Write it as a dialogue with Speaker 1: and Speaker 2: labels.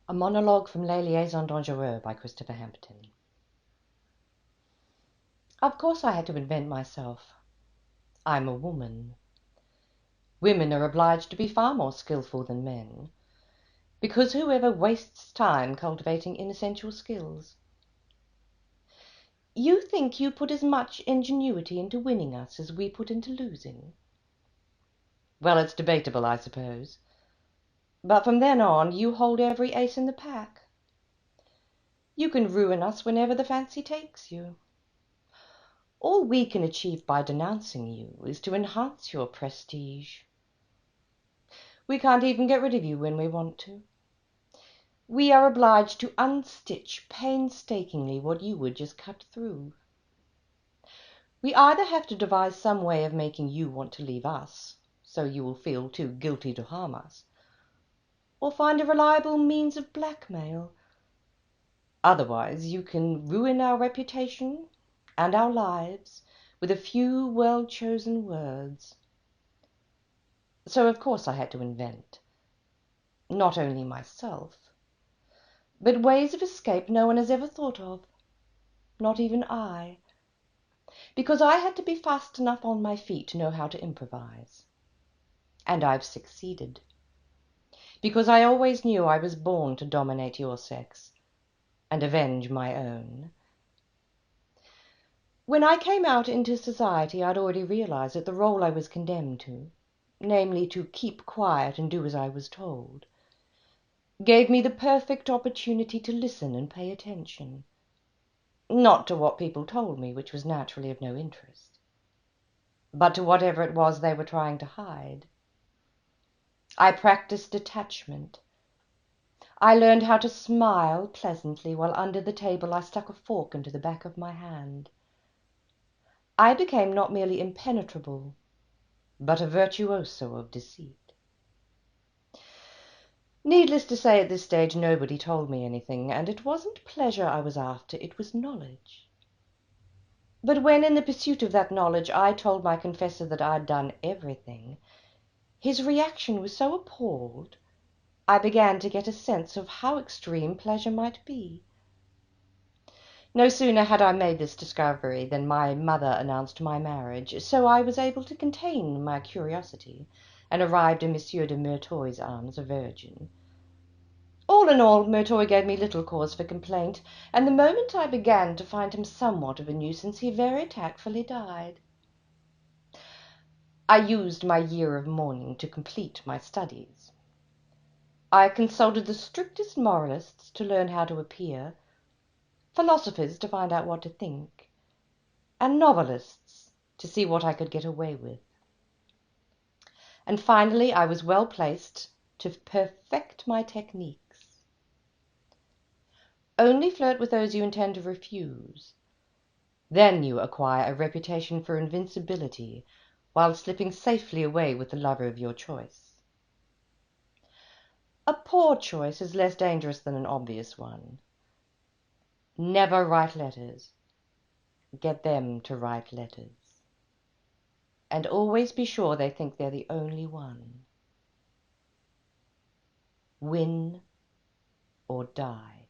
Speaker 1: A monologue from Les Liaisons Dangereuses by Christopher Hampton. Of course I had to invent myself. I'm a woman. Women are obliged to be far more skillful than men, because whoever wastes time cultivating inessential skills? You think you put as much ingenuity into winning us as we put into losing? Well, it's debatable, I suppose. But from then on, you hold every ace in the pack. You can ruin us whenever the fancy takes you. All we can achieve by denouncing you is to enhance your prestige. We can't even get rid of you when we want to. We are obliged to unstitch painstakingly what you would just cut through. We either have to devise some way of making you want to leave us, so you will feel too guilty to harm us, or find a reliable means of blackmail. Otherwise, you can ruin our reputation and our lives with a few well-chosen words. So of course I had to invent, not only myself, but ways of escape no one has ever thought of, not even I, because I had to be fast enough on my feet to know how to improvise. And I've succeeded, because I always knew I was born to dominate your sex and avenge my own. When I came out into society, I'd already realized that the role I was condemned to, namely to keep quiet and do as I was told, gave me the perfect opportunity to listen and pay attention. Not to what people told me, which was naturally of no interest, but to whatever it was they were trying to hide. I practiced detachment. I learned how to smile pleasantly while under the table I stuck a fork into the back of my hand. I became not merely impenetrable, but a virtuoso of deceit. Needless to say, at this stage nobody told me anything, and it wasn't pleasure I was after, it was knowledge. But when in the pursuit of that knowledge I told my confessor that I'd done everything, his reaction was so appalled, I began to get a sense of how extreme pleasure might be. No sooner had I made this discovery than my mother announced my marriage, so I was able to contain my curiosity, and arrived in Monsieur de Merteuil's arms a virgin. All in all, Merteuil gave me little cause for complaint, and the moment I began to find him somewhat of a nuisance, he very tactfully died. I used my year of mourning to complete my studies. I consulted the strictest moralists to learn how to appear, philosophers to find out what to think, and novelists to see what I could get away with. And finally I was well placed to perfect my techniques. Only flirt with those you intend to refuse. Then you acquire a reputation for invincibility, while slipping safely away with the lover of your choice. A poor choice is less dangerous than an obvious one. Never write letters. Get them to write letters. And always be sure they think they're the only one. Win or die.